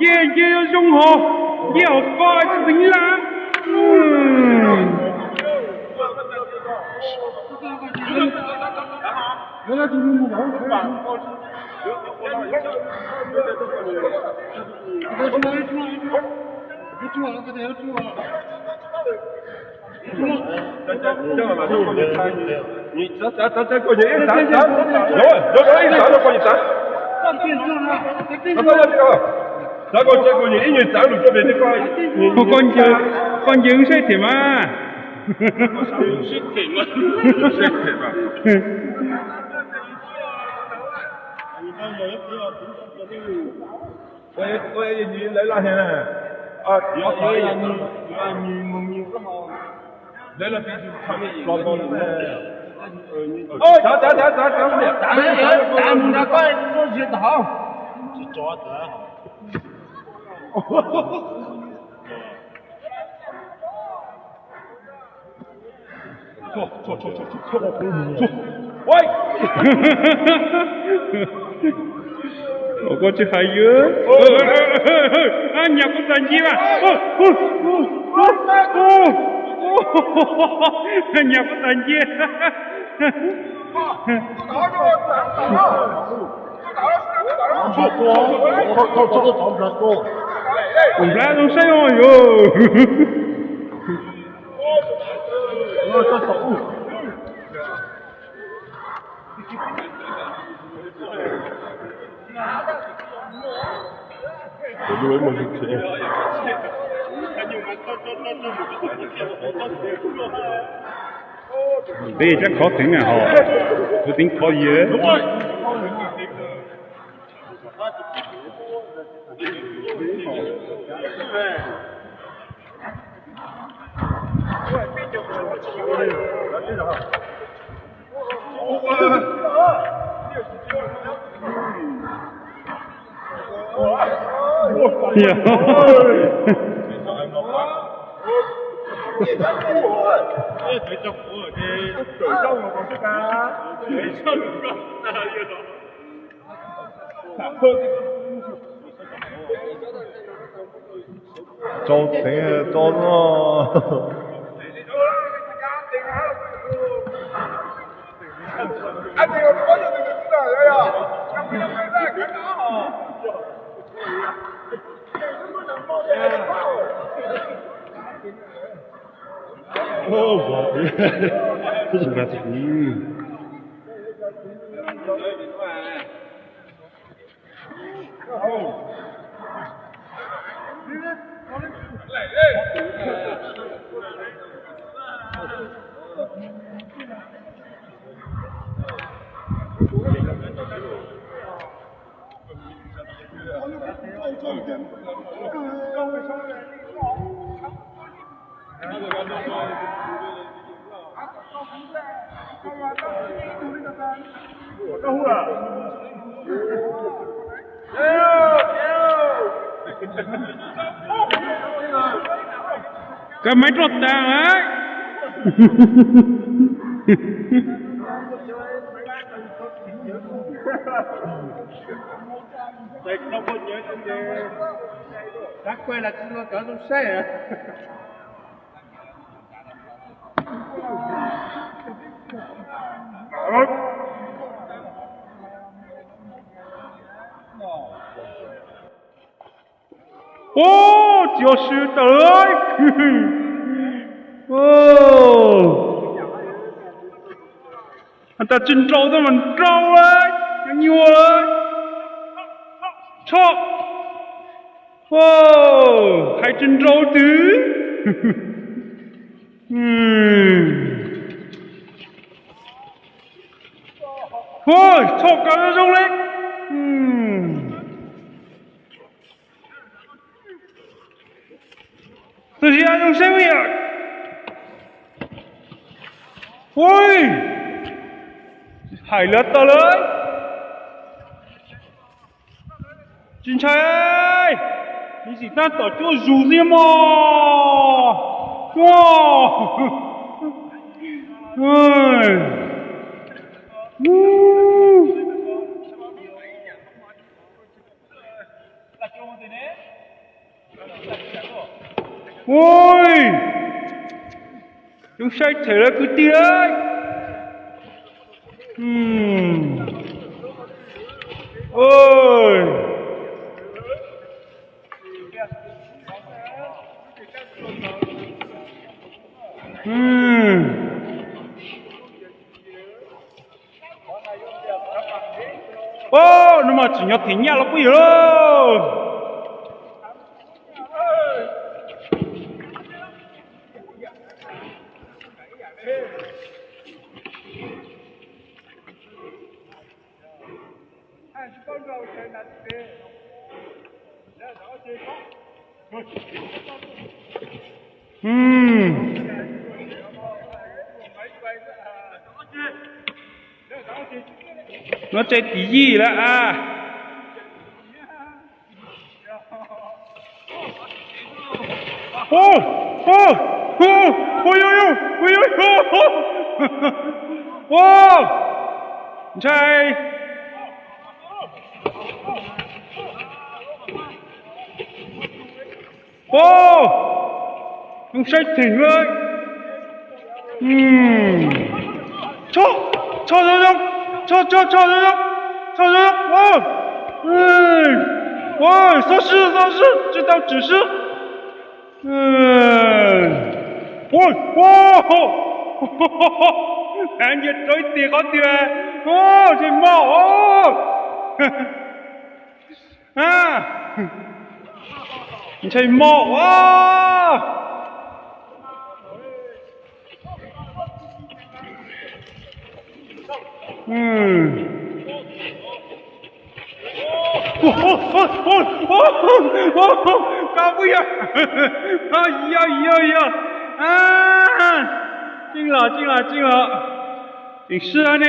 Dê dung hồ, dê hồ coi cho tính lắm. Con dưỡng sẽ thì mà. Tôi nhìn lấy là thế này. Đấy là còn ôi trả mình đã coi tôi chuyện đó chỉ cho tới喂我去还有啊你要不转机吧你要不转机我们来都谁哦哟đây chắc khó tính à họ tôi tính khó dễ做定做咯。cái máy trộn tàng ấy không có nhớ các quay là nó cỡ trong xe à ô chưa sư tới anh ta chân trâu đó mình trâu ấy nhiều ơi chọc hai chân trâu tứ thôi chọc cả nó rung lên tôi sẽ ăn trong xe bây giờ 喂，海了到了。金菜，你是当到做肉的吗？哇！哎，喂，用晒起来个啲嚟，喂。哦，那么只要停下了不有喽。nó chơi tí gì đó à. Ô ô ô ôi ô chơi ô không say thỉnh ơi cho哇，扫视，知道指示。anh nhật trôi tiền có tiền trời mỏ trời mỏ cao bây giờ进了你是啊你